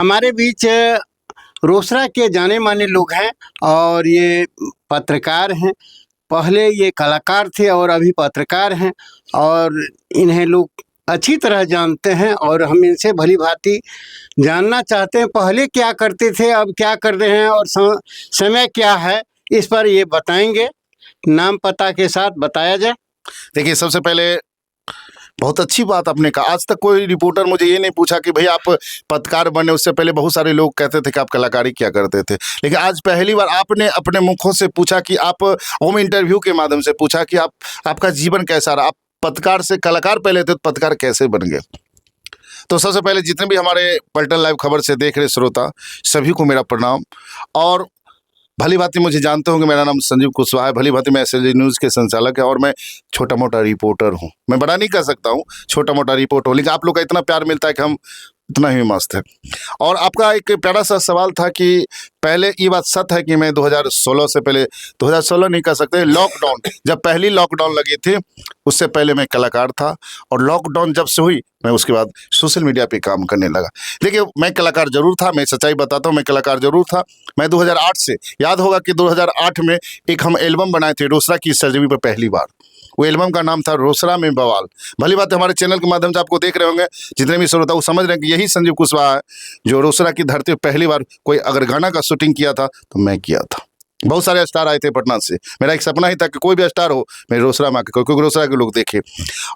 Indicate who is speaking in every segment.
Speaker 1: हमारे बीच रोसड़ा के जाने माने लोग हैं और ये पत्रकार हैं। पहले ये कलाकार थे और अभी पत्रकार हैं और इन्हें लोग अच्छी तरह जानते हैं और हम इनसे भली भांति जानना चाहते हैं पहले क्या करते थे, अब क्या कर रहे हैं और समय क्या है, इस पर ये बताएंगे। नाम पता के साथ बताया जाए।
Speaker 2: देखिए, सबसे पहले बहुत अच्छी बात आपने कहा। आज तक कोई रिपोर्टर मुझे ये नहीं पूछा कि भाई आप पत्रकार बने, उससे पहले बहुत सारे लोग कहते थे कि आप कलाकारी क्या करते थे। लेकिन आज पहली बार आपने अपने मुखों से पूछा कि आप होम इंटरव्यू के माध्यम से पूछा कि आपका जीवन कैसा रहा, आप पत्रकार से कलाकार पहले थे तो पत्रकार कैसे बन गए। तो सबसे पहले जितने भी हमारे पलटन लाइव खबर से देख रहे श्रोता सभी को मेरा प्रणाम। और भली भांति मुझे जानते होंगे, मेरा नाम संजीव कुशवाहा है। भली भांति मैं एसएलजी न्यूज़ के संचालक है और मैं छोटा मोटा रिपोर्टर हूँ। मैं बड़ा नहीं कर सकता हूँ, छोटा मोटा रिपोर्ट हूँ, लेकिन आप लोग का इतना प्यार मिलता है कि हम इतना ही मस्त है। और आपका एक प्यारा सा सवाल था कि पहले ये बात सच है कि मैं 2016 से पहले, 2016 नहीं कह सकते, लॉकडाउन जब पहली लॉकडाउन लगी थी उससे पहले मैं कलाकार था। और लॉकडाउन जब से हुई मैं उसके बाद सोशल मीडिया पे काम करने लगा। देखिए, मैं कलाकार जरूर था, मैं सच्चाई बताता हूँ, मैं कलाकार जरूर था। मैं 2008 से, याद होगा कि 2008 में एक हम एल्बम बनाए थे रोसड़ा की सरजमी पर पहली बार। वो एल्बम का नाम था रोसड़ा में बवाल। भली बात है, हमारे चैनल के माध्यम से आपको देख रहे होंगे, जितने भी श्रोता वो समझ रहे हैं कि यही संजीव कुशवाहा है जो रोसड़ा की धरती पर पहली बार कोई अगर गाना का शूटिंग किया था तो मैं किया था। बहुत सारे स्टार आए थे पटना से। मेरा एक सपना ही था कि कोई भी स्टार हो मेरे रोसड़ा में आके, क्योंकि रोसड़ा के लोग देखे।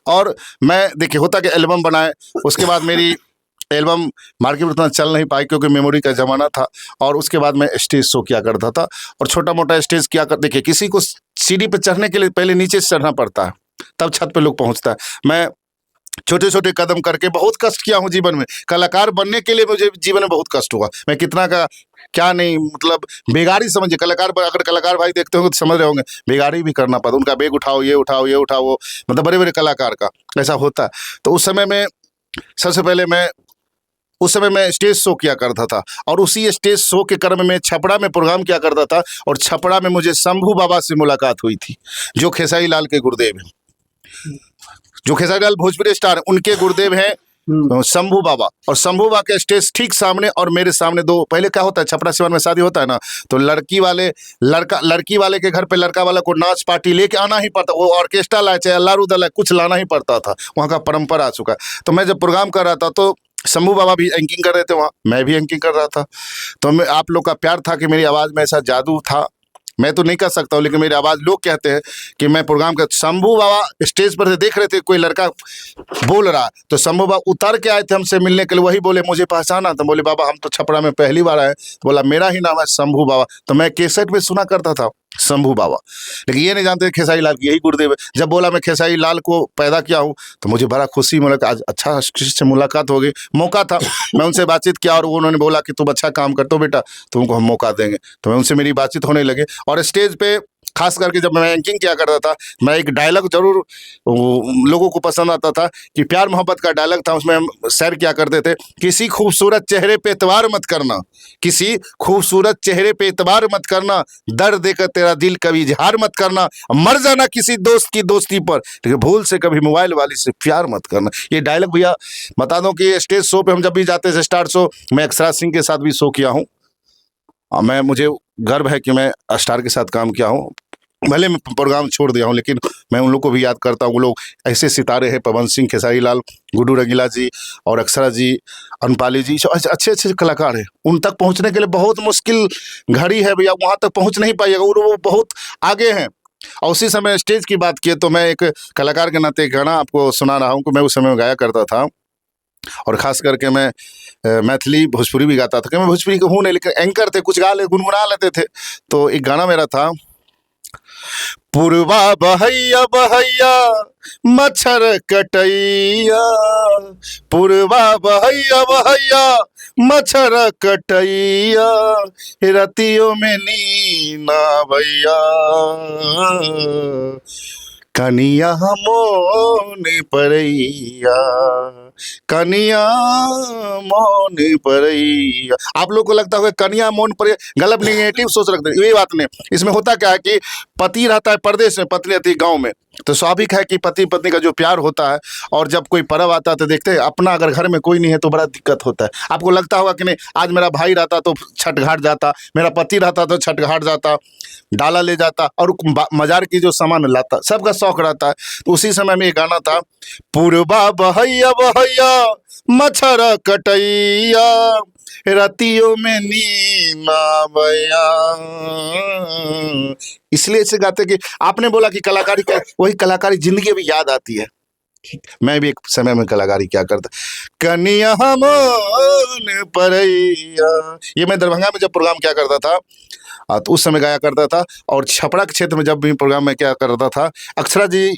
Speaker 2: और मैं देखिए होता कि एल्बम बनाए, उसके बाद मेरी एल्बम मार्केट में उतना चल नहीं पाई क्योंकि मेमोरी का ज़माना था। और उसके बाद मैं स्टेज शो किया करता था और छोटा मोटा स्टेज किया कर। देखिए, किसी को सीढ़ी पे चढ़ने के लिए पहले नीचे से चढ़ना पड़ता है, तब छत पे लोग पहुंचता है। मैं छोटे छोटे कदम करके बहुत कष्ट किया हूँ जीवन में। कलाकार बनने के लिए मुझे जीवन में बहुत कष्ट हुआ। मैं कितना का क्या नहीं, मतलब बेगारी समझिए। कलाकार अगर कलाकार भाई देखते होंगे तो समझ रहे होंगे, बेगारी भी करना पड़ता, उनका बैग उठाओ, ये उठाओ, ये उठाओ, मतलब बड़े बड़े कलाकार का ऐसा होता है। तो उस समय में सबसे पहले मैं स्टेज शो किया करता था और उसी स्टेज शो के क्रम में छपरा में प्रोग्राम किया करता था। और छपरा में मुझे शंभू बाबा से मुलाकात हुई थी, जो खेसारी लाल के गुरुदेव हैं, जो खेसारी लाल भोजपुरी स्टार, उनके गुरुदेव हैं शंभू बाबा। और शंभू बाबा के स्टेज ठीक सामने और मेरे सामने दो, पहले क्या होता है छपरा सिवान में शादी होता है ना, तो लड़की वाले के घर पे लड़का वाला को नाच पार्टी लेके आना ही पड़ता। वो ऑर्केस्ट्रा लाए चाहे अल्लाह रुदल है, कुछ लाना ही पड़ता था, वहाँ का परंपरा आ चुका है। तो मैं जब प्रोग्राम कर रहा था तो शंभू बाबा भी एंकिंग कर रहे थे वहाँ, मैं भी एंकिंग कर रहा था। तो मैं, आप लोग का प्यार था कि मेरी आवाज़ में ऐसा जादू था, मैं तो नहीं कर सकता हूँ, लेकिन मेरी आवाज़, लोग कहते हैं कि मैं प्रोग्राम कर। शंभू बाबा स्टेज पर से देख रहे थे कोई लड़का बोल रहा, तो शंभू बाबा उतर के आए थे हमसे मिलने के लिए। वही बोले मुझे पहचाना, तो बोले बाबा हम तो छपरा में पहली बार आए। तो बोला मेरा ही नाम है शंभू बाबा। तो मैं कैसेट में सुना करता था शंभू बाबा, लेकिन ये नहीं जानते खेसारी लाल की यही गुरुदेव है। जब बोला मैं खेसारी लाल को पैदा किया हूँ तो मुझे बड़ा खुशी मिला कि आज अच्छा किसी से मुलाकात हो गई, मौका था। मैं उनसे बातचीत किया और उन्होंने बोला कि तुम अच्छा काम करते हो बेटा, तुमको हम मौका देंगे। तो मैं उनसे मेरी बातचीत होने लगे। और स्टेज पे खास करके जब मैं एंकिंग किया करता था, मैं एक डायलॉग जरूर लोगों को पसंद आता था कि प्यार मोहब्बत का डायलॉग था, उसमें हम शेयर किया करते थे, किसी खूबसूरत चेहरे पे एतबार मत करना, किसी खूबसूरत चेहरे पे एतबार मत करना, दर्द देकर तेरा दिल कभी इजहार मत करना, मर जाना किसी दोस्त की दोस्ती पर, लेकिन भूल से कभी मोबाइल वाली से प्यार मत करना। ये डायलॉग भैया बता दो कि स्टेज शो पे हम जब भी जाते थे, स्टार शो, मैं अक्षरा सिंह के साथ भी शो किया हूँ। मुझे गर्व है कि मैं स्टार के साथ काम किया हूँ। भले मैं प्रोग्राम छोड़ दिया हूँ, लेकिन मैं उन लोग को भी याद करता हूँ। वो लोग ऐसे सितारे हैं, पवन सिंह, खेसारी लाल, गुड्डू रंगीला जी और अक्षरा जी, अनुपाली जी, अच्छे अच्छे कलाकार हैं। उन तक पहुँचने के लिए बहुत मुश्किल घड़ी है भैया, वहाँ तक पहुँच नहीं पाइएगा, और वो बहुत आगे हैं। और उसी समय स्टेज की बात किए तो मैं एक कलाकार के नाते एक गाना आपको सुना रहा हूँ कि मैं उस समय गाया करता था। और ख़ास करके मैं मैथिली भोजपुरी भी गाता था, कि मैं भोजपुरी का हूँ नहीं, लेकिन एंकर थे, कुछ गुनगुना लेते थे। तो एक गाना मेरा था, पुरवा बहैया बहैया मच्छर कटैया, पुरवा बहैया बहैया मच्छर कटैया, रतियों में नीना भैया, कनिया मोने परैया। कनिया मोन परैया। आप लोग को लगता होगा कनिया मोन पर, गलत नेगेटिव सोच रखते हैं, ये बात नहीं। इसमें होता क्या है कि पति रहता है परदेश में, पत्नी रहती है गाँव में, तो स्वाभाविक है कि पति पत्नी का जो प्यार होता है, और जब कोई पर्व आता है तो देखते हैं अपना अगर घर में कोई नहीं है तो बड़ा दिक्कत होता है। आपको लगता होगा कि नहीं, आज मेरा भाई रहता तो छठ घाट जाता, मेरा पति रहता तो छठ घाट जाता, डाला ले जाता और मजार की जो सामान लाता, सबका शौक रहता है। तो उसी समय में ये गाना था, पूर्वा बहैया बहैया मच्छर कटैया रतियों में नीमा बया। इसलिए इसे गाते कि आपने बोला कि कलाकारी का, वही कलाकारी जिंदगी अभी याद आती है। मैं भी एक समय में कलाकारी क्या करता, कनिया मोन परैया, ये मैं दरभंगा में जब प्रोग्राम क्या करता था तो उस समय गाया करता था। और छपरा के क्षेत्र में जब भी प्रोग्राम में क्या करता था, अक्षरा जी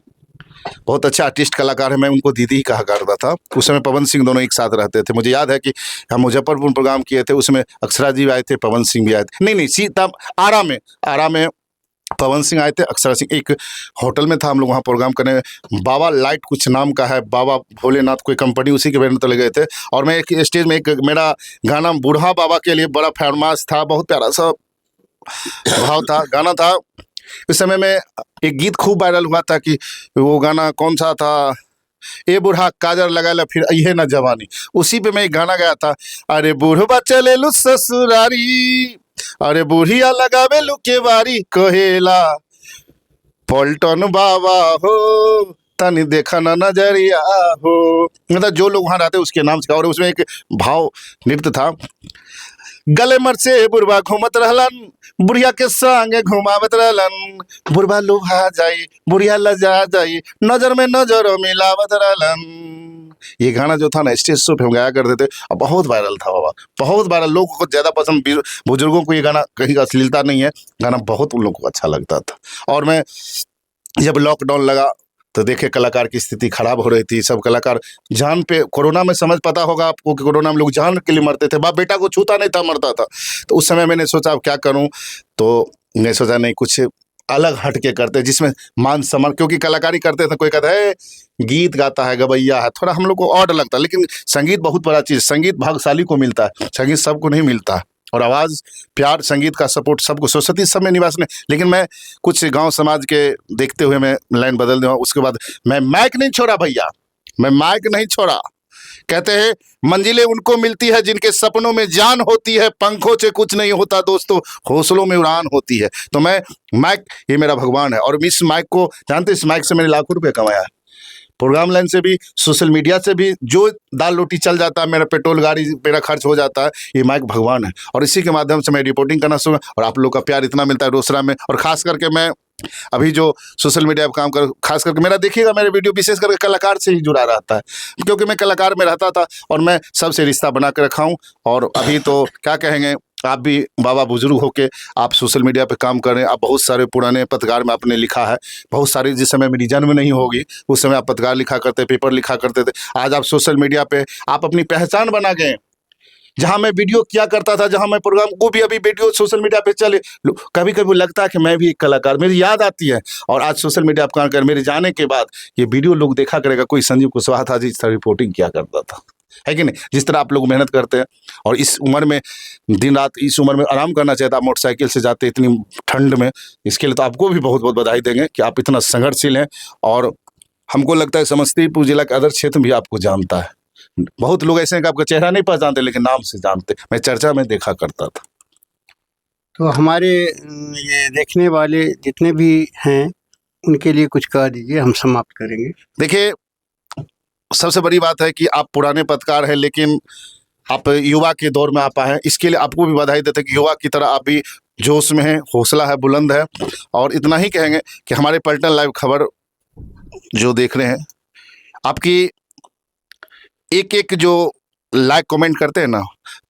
Speaker 2: बहुत अच्छा आर्टिस्ट कलाकार है, मैं उनको दीदी ही कहा करता था। उस समय पवन सिंह दोनों एक साथ रहते थे। मुझे याद है कि हम मुजफ्फरपुर प्रोग्राम किए थे, उसमें अक्षरा जी आए थे, पवन सिंह भी आए थे, नहीं सीता आरा में पवन सिंह आए थे, अक्षरा सिंह। एक होटल में था, हम लोग वहाँ प्रोग्राम करने, बाबा लाइट कुछ नाम का है, बाबा भोलेनाथ कोई कंपनी, उसी के बैनर तले गए थे। और मैं एक स्टेज में एक मेरा गाना बूढ़ा बाबा के लिए बड़ा फरमाइश था, बहुत प्यारा सा भाव था, गाना था। उस समय में एक गीत खूब वायरल हुआ था कि वो गाना कौन सा था, ए बूढ़ा काजर लगा ला फिर अइहे ना जवानी, उसी पे मैं एक गाना गाया था, अरे बूढ़बा चले लू ससुरारी, अरे बुढ़िया लगावे लू के बारी, कहेला पलटन बाबा हो तनी देखा ना नजरिया हो। मतलब जो लोग वहाँ रहते उसके नाम से। और उसमें एक भाव नृत्य था, गले मर से बुढ़वा घूमत रहलन, बुढ़िया के संगे घुमावत रहलन, बुढ़वा लुभा जाई बुढ़िया लजा जाई, नजर में नजर मिलावत रहलन। ये गाना जो था ना स्टेज शो पे हम गाया करते थे, अब बहुत वायरल था बाबा, बहुत वायरल, लोगों को ज़्यादा पसंद, बुजुर्गों को ये गाना कहीं का अश्लीलता नहीं है, गाना बहुत उन लोगों को अच्छा लगता था। और मैं जब लॉकडाउन लगा तो देखे कलाकार की स्थिति खराब हो रही थी, सब कलाकार जान पे, कोरोना में समझ पता होगा आपको कि कोरोना में लोग जान के लिए मरते थे, बाप बेटा को छूता नहीं था, मरता था। तो उस समय मैंने सोचा अब क्या करूं, तो मैं सोचा नहीं कुछ अलग हट के करते जिसमें मान सम्मान, क्योंकि कलाकारी करते थे, कोई कहता है गीत गाता है, गवैया है, थोड़ा हम लोग को ऑड लगता है, लेकिन संगीत बहुत बड़ा चीज़, संगीत भाग्यशाली को मिलता है, संगीत सबको नहीं मिलता। और आवाज़, प्यार, संगीत का सपोर्ट सबको, सरस्वती सब में निवास ने। लेकिन मैं कुछ गांव समाज के देखते हुए मैं लाइन बदल दूँ, उसके बाद मैं माइक नहीं छोड़ा भैया, मैं माइक नहीं छोड़ा। कहते हैं मंजिलें उनको मिलती है जिनके सपनों में जान होती है, पंखों से कुछ नहीं होता दोस्तों, हौसलों में उड़ान होती है। तो मैं माइक, ये मेरा भगवान है। और इस माइक को जानते, इस माइक से मैंने लाखों रुपये कमाया है, प्रोग्राम लाइन से भी, सोशल मीडिया से भी, जो दाल रोटी चल जाता है, मेरा पेट्रोल गाड़ी मेरा खर्च हो जाता है, ये माइक भगवान है। और इसी के माध्यम से मैं रिपोर्टिंग करना शुरू, और आप लोग का प्यार इतना मिलता है रोसड़ा में। और खास करके मैं अभी जो सोशल मीडिया पर काम कर, खास करके मेरा देखिएगा, मेरे वीडियो विशेष करके कलाकार से ही जुड़ा रहता है, क्योंकि मैं कलाकार में रहता था और मैं सबसे रिश्ता बना के रखा हूँ। और अभी तो क्या कहेंगे, आप भी बाबा बुजुर्ग होके आप सोशल मीडिया पे काम कर रहे हैं, आप बहुत सारे पुराने पत्रकार में आपने लिखा है, बहुत सारी, जिस समय मेरी जन्म नहीं होगी उस समय आप पत्रकार लिखा करते, पेपर लिखा करते थे, आज आप सोशल मीडिया पे आप अपनी पहचान बना गए। जहाँ मैं वीडियो किया करता था, जहाँ मैं प्रोग्राम को भी अभी वीडियो सोशल मीडिया पे चले, कभी कभी लगता है कि मैं भी एक कलाकार, मेरी याद आती है। और आज सोशल मीडिया पर काम कर, मेरे जाने के बाद ये वीडियो लोग देखा करेगा, कोई संजीव कुशवाहा था जिस तरह रिपोर्टिंग किया करता था, है कि नहीं, जिस तरह आप लोग मेहनत करते हैं। और इस उम्र में दिन रात, इस उम्र में आराम करना चाहिए था, आप मोटरसाइकिल से जाते इतनी ठंड में, इसके लिए तो आपको भी बहुत बहुत बधाई देंगे कि आप इतना संघर्षशील हैं। और हमको लगता है समस्तीपुर जिला के अदर क्षेत्र भी आपको जानता है, बहुत लोग ऐसे हैं कि आपका चेहरा नहीं पहचानते लेकिन नाम से जानते, मैं चर्चा में देखा करता था।
Speaker 1: तो हमारे ये देखने वाले जितने भी हैं उनके लिए कुछ कह दीजिए, हम समाप्त करेंगे।
Speaker 2: देखिए, सबसे बड़ी बात है कि आप पुराने पत्रकार हैं, लेकिन आप युवा के दौर में आप आए हैं, इसके लिए आपको भी बधाई देते हैं कि युवा की तरह आप भी जोश में हैं, हौसला है, बुलंद है। और इतना ही कहेंगे कि हमारे पलटन लाइव खबर जो देख रहे हैं, आपकी एक एक जो लाइक कमेंट करते हैं ना,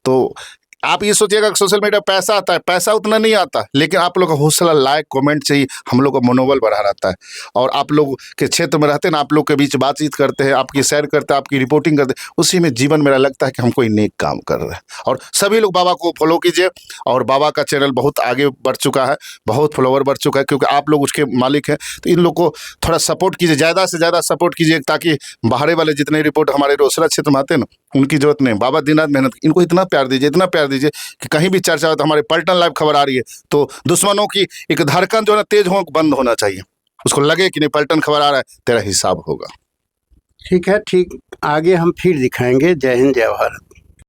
Speaker 2: तो आप ये सोचिएगा कि सोशल मीडिया पैसा आता है, पैसा उतना नहीं आता, लेकिन आप लोग का हौसला, लाइक, कमेंट चाहिए, हम लोग का मनोबल बढ़ा रहता है। और आप लोग के क्षेत्र में रहते हैं ना, आप लोग के बीच बातचीत करते हैं, आपकी शेयर करते हैं, आपकी रिपोर्टिंग करते हैं, उसी में जीवन मेरा लगता है कि हम कोई नेक काम कर रहे हैं। और सभी लोग बाबा को फॉलो कीजिए, और बाबा का चैनल बहुत आगे बढ़ चुका है, बहुत फॉलोवर बढ़ चुका है, क्योंकि आप लोग उसके मालिक हैं। तो इन लोग को थोड़ा सपोर्ट कीजिए, ज़्यादा से ज़्यादा सपोर्ट कीजिए, ताकि बाहर वाले जितने रिपोर्ट हमारे रोसड़ा क्षेत्र में आते हैं ना, उनकी जरूरत नहीं। बाबा दिन रात मेहनत, इनको इतना प्यार दीजिए, इतना प्यार दीजिए कि कहीं भी चर्चा हो तो हमारे पलटन लाइव खबर आ रही है तो दुश्मनों की एक धड़कन जो है ना तेज हो बंद होना चाहिए, उसको लगे कि नहीं पलटन खबर आ रहा है, तेरा हिसाब होगा।
Speaker 1: ठीक है, ठीक, आगे हम फिर दिखाएंगे। जय हिंद, जय भारत।